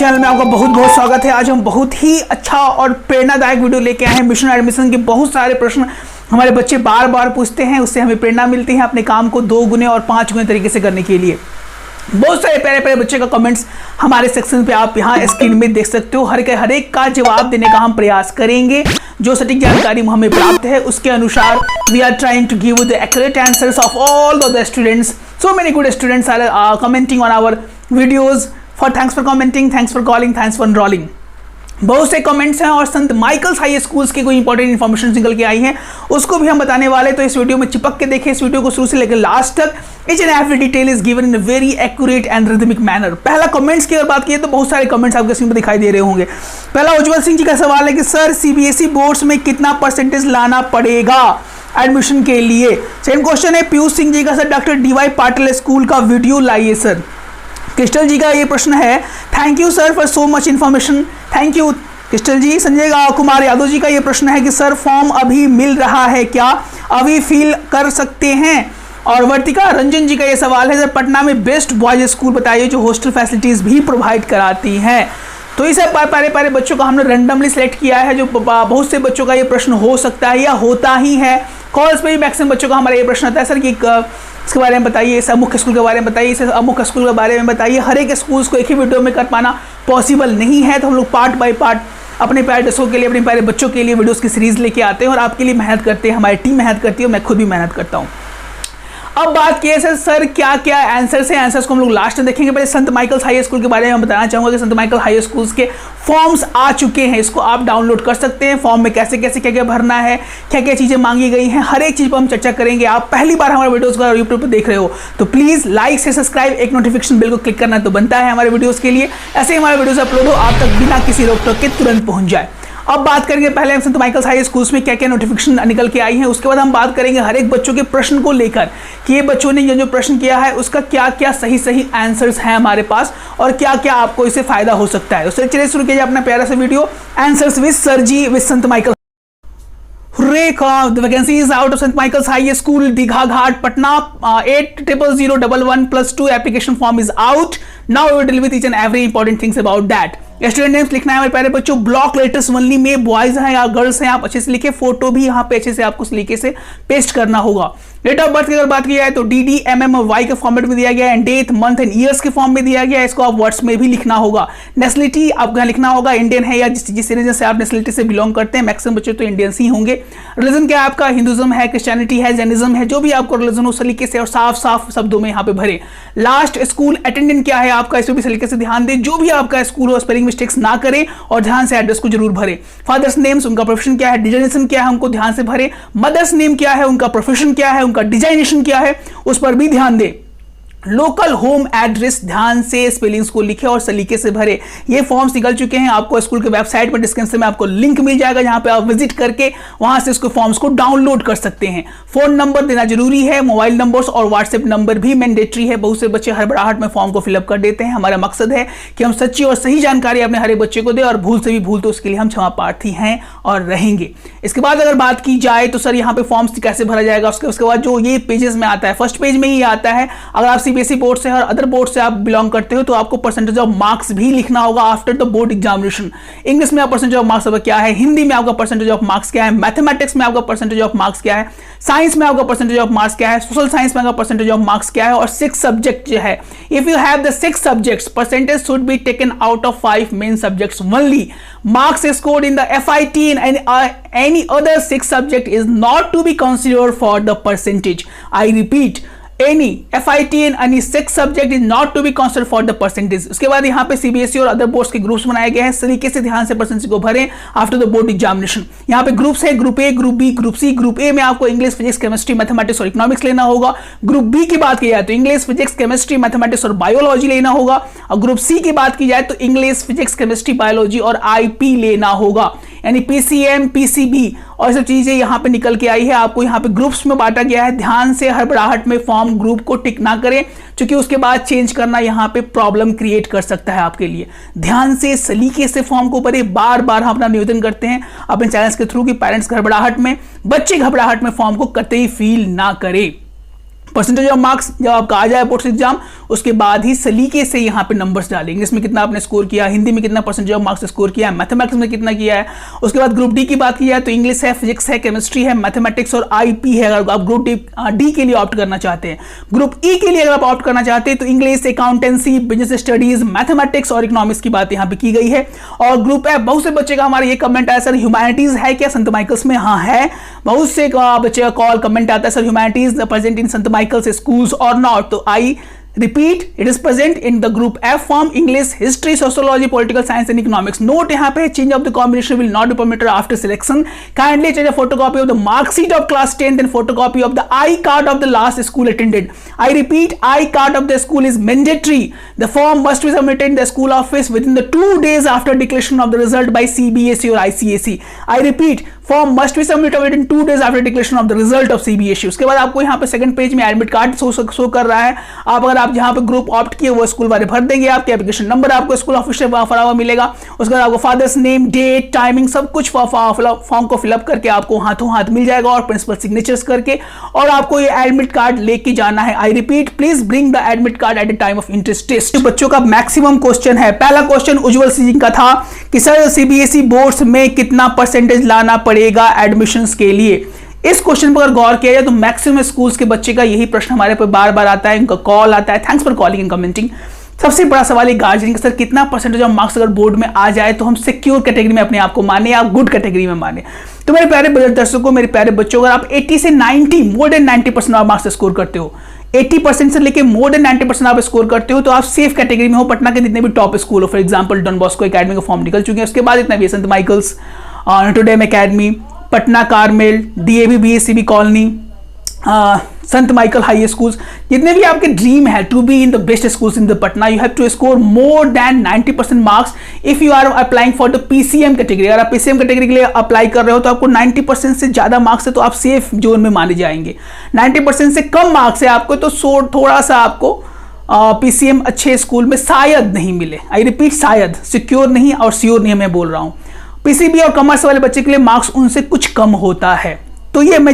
Channel में आपका बहुत बहुत स्वागत है। आज हम बहुत ही अच्छा और प्रेरणादायक वीडियो लेके आए हैं। मिशन एडमिशन के बहुत सारे प्रश्न हमारे बच्चे बार बार पूछते हैं, उससे हमें प्रेरणा मिलती है अपने काम को 2 गुने और 5 गुने तरीके से करने के लिए। बहुत सारे प्यारे प्यारे बच्चे का कमेंट्स हमारे सेक्शन पे आप यहाँ स्क्रीन में देख सकते हो। हर एक का जवाब देने का हम प्रयास करेंगे। जो सटीक जानकारी हमें प्राप्त है उसके अनुसार we are trying to give the accurate answers of all the students. So many good students are commenting on our videos. Thanks for commenting, thanks for calling, thanks for enrolling. बहुत से कमेंट्स हैं और संत Michaels high schools की कोई important information निकल के आई है, उसको भी हम बताने वाले। तो इस वीडियो में चिपक के देखें, इस वीडियो को शुरू से लेकर लास्ट तक। Each and every detail is given in a very accurate and rhythmic manner. पहला कमेंट्स की अगर बात की तो बहुत सारे कमेंट्स आपके स्क्रीन पर दिखाई दे रहे होंगे। पहला उज्जवल सिंह जी का सवाल है कि सर सीबीएसई बोर्ड्स में कितना परसेंटेज लाना पड़ेगा एडमिशन के लिए। सेकंड क्वेश्चन है पीयूष सिंह जी का, sir doctor DY Patil school का वीडियो लाइए सर। क्रिस्टल जी का ये प्रश्न है, thank you sir for so much information, thank you Crystal ji. Sanjay Kumar Yadav ji का ये प्रश्न है कि सर फॉर्म अभी मिल रहा है क्या, अभी फिल कर सकते हैं। और वर्तिका रंजन जी का ये सवाल है, सर पटना में बेस्ट बॉयज स्कूल बताइए जो हॉस्टल फैसिलिटीज भी प्रोवाइड कराती हैं। तो इस प्यारे बच्चों का हमने रैंडमली सेलेक्ट किया है। जो बहुत से बच्चों का ये प्रश्न हो सकता है या होता ही है, कॉल्स पे भी मैक्सिमम बच्चों का हमारा ये प्रश्न आता है, सर कि इसके बारे में बताइए, इस अमुक स्कूल के बारे में बताइए, इस अमुक स्कूल के बारे में बताइए। हर एक स्कूल्स को एक ही वीडियो में कर पाना पॉसिबल नहीं है, तो हम लोग पार्ट बाय पार्ट अपने प्यारे दर्शकों के लिए, अपने प्यारे बच्चों के लिए वीडियोस की सीरीज लेके आते हैं और आपके लिए मेहनत करते हैं। हमारी टीम मेहनत करती है, मैं खुद भी मेहनत करता हूँ। अब बात की है सर क्या क्या आंसर्स हैं, आंसर्स को हम लोग लास्ट में देखेंगे। पहले संत माइकल्स हाई स्कूल के बारे में बताना चाहूँगा कि संत माइकल हाई स्कूल्स के फॉर्म्स आ चुके हैं, इसको आप डाउनलोड कर सकते हैं। फॉर्म में कैसे कैसे क्या क्या भरना है, क्या क्या चीज़ें मांगी गई हैं, हर एक चीज़ पर हम चर्चा करेंगे। आप पहली बार हमारे वीडियोज़ को यूट्यूब पर देख रहे हो तो प्लीज़ लाइक से सब्सक्राइब, एक नोटिफिकेशन बिल को क्लिक करना तो बनता है हमारे वीडियोज़ के लिए। ऐसे ही हमारे वीडियोज़ अपलोड हो आप तक बिना किसी रोक टोक के तुरंत पहुँच जाए। अब बात करेंगे पहले हम संत माइकल्स हाई स्कूल्स में क्या क्या नोटिफिकेशन निकल के आई है, उसके बाद हम बात करेंगे हर एक बच्चों के प्रश्न को लेकर कि ये बच्चों ने जो प्रश्न किया है उसका क्या क्या सही आंसर्स हैं हमारे पास और क्या क्या आपको इससे फायदा हो सकता है। उससे चलिए शुरू कीजिए अपना प्यारा सा video answers with sir ji with Sant Michael. The vacancy is out of St. Michael's High School, Digha Ghat, Patna. 800011+2 application form is out. Now we will deal with each and every important things about that. Student names लिखना है हमारे प्यारे बच्चों, block letters only में boys हैं या girls हैं आप अच्छे से लिखे। फोटो भी यहाँ पे अच्छे से आपको तरीके से पेस्ट करना होगा। डेट ऑफ बर्थ की अगर बात की जाए तो DD MM और Y के फॉर्मेट में दिया गया है, डेट मंथ एंड ईयर्स के फॉर्म में दिया गया है, इसको आप वर्ड्स में भी लिखना होगा। नेशनलिटी आपको यहाँ लिखना होगा, इंडियन है या जिस रीजन से आप नेशनलिटी से बिलोंग करते हैं, मैक्सिमम बच्चे तो इंडियंस ही होंगे। रिलीजन क्या है आपका, हिंदुज्म है, क्रिश्चियनिटी है, जैनिज्म है, जो भी आपको रिलीजन उस तरीके से और साफ साफ शब्दों में यहाँ पे भरे। लास्ट स्कूल अटेंडेंट क्या है आपका, इस पर भी तरीके से ध्यान दें, जो भी आपका स्कूल हो स्पेलिंग मिस्टेक्स ना करें और ध्यान से एड्रेस को जरूर भरें। फादर्स नेम्स, उनका प्रोफेशन क्या है, डिजाइनेशन क्या है, उनको ध्यान से भरें। मदर्स नेम क्या है, उनका प्रोफेशन क्या है, उनका डिजाइनेशन क्या है, उस पर भी ध्यान दें। लोकल होम एड्रेस ध्यान से स्पेलिंग्स को लिखे और सलीके से भरे। ये फॉर्म्स निकल चुके हैं, आपको स्कूल के वेबसाइट पर डिस्क्रिप्शन में आपको लिंक मिल जाएगा जहां पे आप विजिट करके वहां से इसको फॉर्म्स को डाउनलोड कर सकते हैं। फोन नंबर देना जरूरी है, मोबाइल नंबर्स और व्हाट्सएप नंबर भी मैंडेटरी है। बहुत से बच्चे हड़बड़ाहट में फॉर्म को फिलअप कर देते हैं। हमारा मकसद है कि हम सच्ची और सही जानकारी अपने हर एक बच्चे को दें और भूल से भी भूल तो उसके लिए हम क्षमा प्रार्थी हैं और रहेंगे। इसके बाद अगर बात की जाए तो सर यहाँ पे फॉर्म्स कैसे भरा जाएगा, उसके बाद जो ये पेजेस में आता है, फर्स्ट पेज में ही आता है। अगर आप सीबीएसई बोर्ड से और अदर बोर्ड से आप बिलोंग करते हो तो आपको परसेंटेज ऑफ मार्क्स भी लिखना होगा after the board examination. English में आप परसेंटेज ऑफ मार्क्स क्या है, हिंदी में आपका परसेंटेज ऑफ मार्क्स क्या है, मैथमेटिक्स में आपका परसेंटेज ऑफ मार्क्स क्या है, साइंस में आपका परसेंटेज ऑफ मार्क्स क्या है, सोशल साइंस में आपका परसेंटेज ऑफ मार्क्स क्या है और 6 सब्जेक्ट जो है। If you have the 6 subjects, percentage should be taken out of 5 main subjects only. Marks scored in the FIT and any other 6 subject is not to be considered for the percentage. I repeat, any FIT and any 6 subject is not to be considered for the percentage. उसके बाद यहाँ पे CBSE और other boards के groups बनाए गए हैं, इस तरीके से ध्यान से परसेंटेज को भरें आफ्टर द बोर्ड एग्जामिनेशन। यहाँ पे ग्रुप्स है, group A, group B, group C। Group A में आपको इंग्लिश, फिजिक्स, केमिस्ट्री, मैथमेटिक्स और इकोनॉमिक्स लेना होगा। ग्रुप B की बात की जाए तो इंग्लिश, फिजिक्स, केमिस्ट्री, मैथमेटिक्स और बायोलॉजी लेना होगा। और ग्रुप C की बात की जाए तो इंग्लिश, फिजिक्स, केमिस्ट्री, बायोलॉजी और IP लेना होगा, यानी PCM, PCB और सब चीजें यहाँ पे निकल के आई है। आपको यहाँ पे ग्रुप्स में बांटा गया है। ध्यान से हड़बड़ाहट में फॉर्म ग्रुप को टिक ना करें, क्योंकि उसके बाद चेंज करना यहाँ पे प्रॉब्लम क्रिएट कर सकता है आपके लिए। ध्यान से सलीके से फॉर्म को भरे। बार बार हम अपना निवेदन करते हैं अपने चैनल्स के थ्रू कि पेरेंट्स घबराहट में, बच्चे घबराहट में फॉर्म को कतई फील ना करें। परसेंटेज ऑफ मार्क्स जब आपका आ जाए बोर्ड एग्जाम, उसके बाद ही सलीके से यहाँ पे नंबर्स डालेंगे। इंग्लिश में कितना आपने स्कोर किया, हिंदी में कितना परसेंटेज ऑफ मार्क्स स्कोर किया है, मैथमेटिक्स में कितना किया है। उसके बाद ग्रुप डी की बात की जाए तो इंग्लिश है, फिजिक्स है, केमिस्ट्री है, मैथमेटिक्स और आईपी है अगर आप ग्रुप डी के लिए ऑप्ट करना चाहते हैं। ग्रुप ई के लिए अगर आप ऑप्ट करना चाहते हैं तो English, accountancy, business studies, mathematics और इकोनॉमिक्स की बात यहाँ पे की गई है। और ग्रुप एफ, बहुत से बच्चे का हमारा ये कमेंट आया सर ह्यूमैनिटीज है क्या संत माइकल्स में? हाँ है, बहुत से बच्चे का कॉल कमेंट आता है sir humanities present in Sant Michaels schools और नॉट। तो आई repeat, it is present in the group F form, English, history, sociology, political science and economics. Note यहाँ पे change of the combination will not be permitted after selection. Kindly change a photocopy of the mark sheet of class 10th and photocopy of the I card of the last school attended. I repeat, I card of the school is mandatory. The form must be submitted in the school office within the 2 days after declaration of the result by CBSE or ICSE. I repeat, form must be submitted with in 2 days after declaration of the result of CBSE. उसके बाद आपको यहाँ पे second page में admit card show कर रहा है। आप अगर आप जहाँ पे ग्रुप ऑप्ट किए वो स्कूल वाले भर देंगे, आपके एप्लीकेशन नंबर आपको स्कूल ऑफिस से फरा हुआ मिलेगा। उसके बाद आपको फादर्स नेम, डेट, टाइमिंग सब कुछ फॉर्म को फिलअप करके आपको हाथों हाथ मिल जाएगा और प्रिंसिपल सिग्नेचर्स करके, और आपको ये एडमिट कार्ड लेके जाना है। I repeat, please bring the admit card at the time of entrance test. बच्चों का मैक्सिमम क्वेश्चन है। पहला क्वेश्चन उज्जवल सिंह का था कि सर सीबीएसई बोर्ड्स में कितना परसेंटेज लाना पड़ेगा एडमिशन के लिए। इस क्वेश्चन पर अगर गौर किया जाए तो मैक्सिमम स्कूल्स के बच्चे का यही प्रश्न हमारे पे बार बार आता है, उनका कॉल आता है। Thanks for calling and commenting. सबसे बड़ा सवाल है गार्जियन का, सर कितना परसेंटेज ऑफ मार्क्स अगर बोर्ड में आ जाए तो हम सिक्योर कैटेगरी में अपने आप को माने या गुड कैटेगरी में माने। तो मेरे प्यारे दर्शकों, मेरे प्यारे बच्चों, अगर आप 80 से 90 मोर देन 90% ऑफ मार्क्स स्कोर करते हो, 80% से लेके मोर देन 90% आप स्कोर करते हो, तो आप सेफ कैटेगरी में हो। पटना के जितने भी टॉप स्कूल हो, for example Don Bosco academy का फॉर्म निकल चुके हैं, उसके बाद इतना भी संत Michael's, Notre Dame academy, Patna Carmel, DAV BSCB colony, संत माइकल हाई स्कूल्स, जितने भी आपके ड्रीम है to be in the best schools in the Patna, you have to score more than 90% marks if you are applying for the PCM category. अगर आप PCM category के लिए apply कर रहे हो तो आपको 90% से ज्यादा मार्क्स है तो आप सेफ जोन में माने जाएंगे। 90% से कम मार्क्स है आपको तो थोड़ा सा आपको पीसीएम अच्छे स्कूल में शायद नहीं मिले। आई रिपीट, शायद, सिक्योर नहीं और श्योर नहीं मैं बोल रहा हूं। पीसीबी और कॉमर्स वाले बच्चे के लिए मार्क्स उनसे कुछ कम होता है। तो ये मैं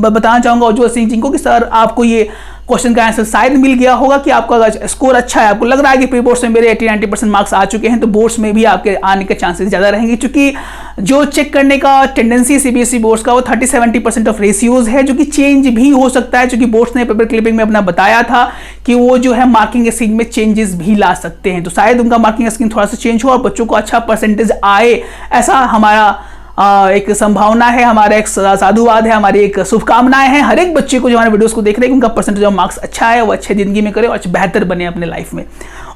बताना चाहूंगा उज्जवल सिंह जी को कि सर आपको ये क्वेश्चन का आंसर शायद मिल गया होगा कि आपका स्कोर अच्छा है, आपको लग रहा है कि प्री बोर्ड्स में मेरे 80-90% मार्क्स आ चुके हैं, तो बोर्ड्स में भी आपके आने के चांसेस ज़्यादा रहेंगे, क्योंकि जो चेक करने का टेंडेंसी सीबीएसई बोर्ड्स का वो 30-70% ऑफ रेशियोज है, जो कि चेंज भी हो सकता है, क्योंकि बोर्ड्स ने पेपर क्लिपिंग में अपना बताया था कि वो जो है मार्किंग स्कीम में चेंजेस भी ला सकते हैं। तो शायद उनका मार्किंग स्कीम थोड़ा सा चेंज हो और बच्चों को अच्छा परसेंटेज आए, ऐसा हमारा एक संभावना है, हमारा एक साधुवाद है, हमारी एक शुभकामनाएं हैं हर एक बच्चे को जो हमारे वीडियोस को देख रहे हैं कि उनका परसेंटेज ऑफ मार्क्स अच्छा है, वो अच्छे जिंदगी में करे और बेहतर बने अपने लाइफ में।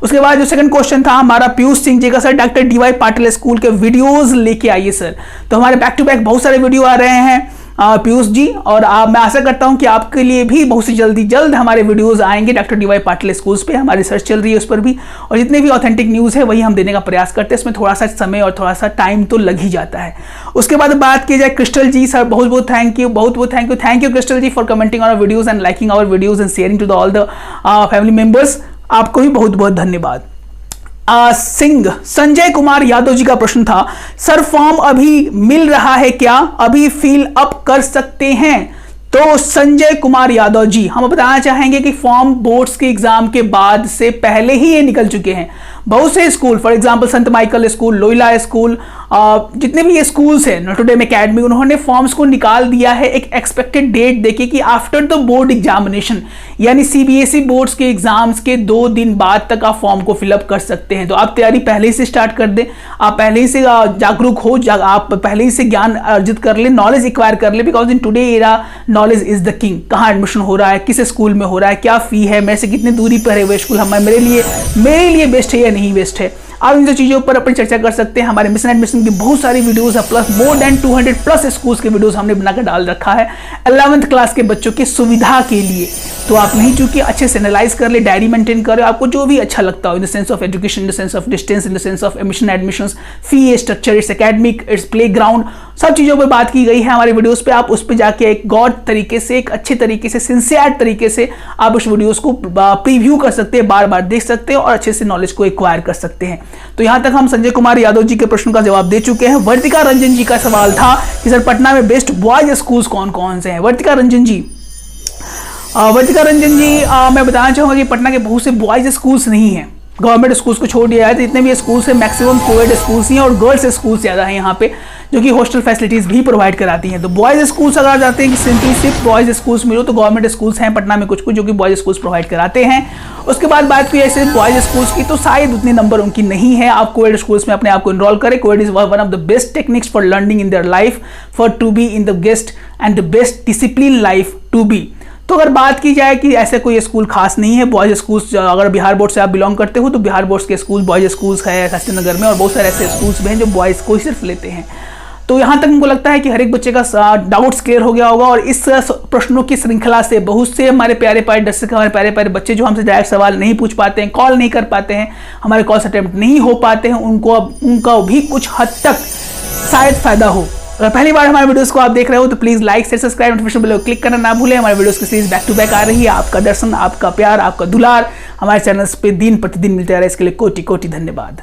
उसके बाद जो सेकंड क्वेश्चन था हमारा पीयूष सिंह जी का, sir doctor DY Patil school के वीडियोस लेके आइए सर। तो हमारे बैक टू बैक बहुत सारे वीडियो आ रहे हैं पीयूष जी, और मैं आशा करता हूं कि आपके लिए भी बहुत सी जल्द हमारे वीडियोस आएंगे डॉक्टर डीवाई पाटिल स्कूल्स पे। हमारी रिसर्च चल रही है उस पर भी, और जितने भी ऑथेंटिक न्यूज़ है वही हम देने का प्रयास करते हैं। इसमें थोड़ा सा समय और थोड़ा सा टाइम तो लग ही जाता है। उसके बाद बात की जाए क्रिस्टल जी, सर बहुत बहुत thank you Crystal ji for commenting our videos and liking our videos and sharing to all the family members. आपको भी बहुत बहुत धन्यवाद। संजय कुमार यादव जी का प्रश्न था, सर फॉर्म अभी मिल रहा है क्या, अभी फिल अप कर सकते हैं? तो संजय कुमार यादव जी, हम बताना चाहेंगे कि फॉर्म बोर्ड्स के एग्जाम के बाद से पहले ही ये निकल चुके हैं। बहुत से school, for example Sant Michael school, Loyola school, जितने भी ये स्कूल्स हैं, नोटर डेम एकेडमी, उन्होंने फॉर्म्स को निकाल दिया है एक एक्सपेक्टेड डेट देखिए कि आफ्टर द बोर्ड एग्जामिनेशन, यानी सीबीएसई बोर्ड्स के एग्जाम्स के 2 दिन बाद तक आप फॉर्म को फिलअप कर सकते हैं। तो आप तैयारी पहले ही से स्टार्ट कर दें, आप पहले ही से जागरूक हो, आप पहले ही से ज्ञान अर्जित कर ले, नॉलेज एक्वायर कर ले, because in today era knowledge is the king. कहाँ एडमिशन हो रहा है, किस स्कूल में हो रहा है, क्या फी है, मेरे से कितनी दूरी पर है वो स्कूल, मेरे लिए बेस्ट है या नहीं बेस्ट है, आप इन चीजों पर अपनी चर्चा कर सकते हैं। हमारे मिशन एडमिशन की बहुत सारी वीडियोस है, plus more than 200 plus schools के वीडियोस हमने बनाकर डाल रखा है 11th क्लास के बच्चों की सुविधा के लिए। तो आप नहीं चूंकि अच्छे से एनालाइज कर ले, डायरी मेंटेन करें, आपको जो भी अच्छा लगता हो, in the sense of education, in the sense of distance, in the sense of mission admissions, fee structure, it's academic, it's play ground, सब चीजों पर बात की गई है हमारे वीडियोस पे। आप उस पर जाके एक गॉड तरीके से, एक अच्छे तरीके से, सिंसियर तरीके से आप उस वीडियोस को प्रीव्यू कर सकते हैं, बार बार देख सकते हैं और अच्छे से नॉलेज को एक्वायर कर सकते हैं। तो यहां तक हम संजय कुमार यादव जी के प्रश्न का जवाब दे चुके हैं। वर्तिका रंजन जी का सवाल था कि सर पटना में बेस्ट बॉयज स्कूल्स कौन कौन से हैं। वर्तिका रंजन जी, वर्तिका रंजन जी, मैं बताना चाहूँगा कि पटना के बहुत से बॉयज़ स्कूल्स नहीं हैं, गवर्नमेंट स्कूल्स को छोड़ दिया है, तो इतने भी स्कूल्स हैं मैक्सिमम कोएड स्कूल्स ही हैं और गर्ल्स स्कूल्स ज़्यादा हैं यहाँ पे, जो कि हॉस्टल फैसिलिटीज़ भी प्रोवाइड कराती हैं। तो बॉयज़ स्कूल्स अगर जाते हैं कि सिंपली सिर्फ बॉयज़ स्कूल्स मिलो, तो गवर्नमेंट स्कूल्स हैं पटना में कुछ कुछ जो कि बॉयज़ स्कूल्स प्रोवाइड कराते हैं। उसके बाद बात की ऐसे बॉयज़ स्कूल्स की, तो शायद उतने नंबर उनकी नहीं है। आप कोएड स्कूल्स में अपने आप को इनरोल करें। Coed is one of the best techniques for learning in their life, for to be in the guest and the best discipline life to be. तो अगर बात की जाए कि ऐसे कोई स्कूल खास नहीं है, बॉयज़ स्कूल्स अगर बिहार बोर्ड से आप बिलोंग करते हो तो बिहार बोर्ड के स्कूल बॉयज़ स्कूल्स है हस्तिनगर में, और बहुत सारे ऐसे स्कूल्स भी हैं जो बॉयज़ को ही सिर्फ लेते हैं। तो यहाँ तक हमको लगता है कि हर एक बच्चे का डाउट्स क्लियर हो गया होगा, और इस प्रश्नों की श्रृंखला से बहुत से हमारे प्यारे प्यारे दर्शक, हमारे प्यारे प्यारे बच्चे जो हमसे डायरेक्ट सवाल नहीं पूछ पाते हैं, कॉल नहीं कर पाते हैं, हमारे कॉल्स अटेम्प्ट नहीं हो पाते हैं, उनका भी कुछ हद तक शायद फायदा हो। अगर पहली बार हमारे वीडियोस को आप देख रहे हो तो please like share subscribe notification bell को क्लिक करना ना भूलें। हमारे वीडियोस की सीरीज बैक टू बैक आ रही है। आपका दर्शन, आपका प्यार, आपका दुलार हमारे चैनल्स पे दिन प्रतिदिन मिलते आ रहा है, इसके लिए कोटि कोटि धन्यवाद।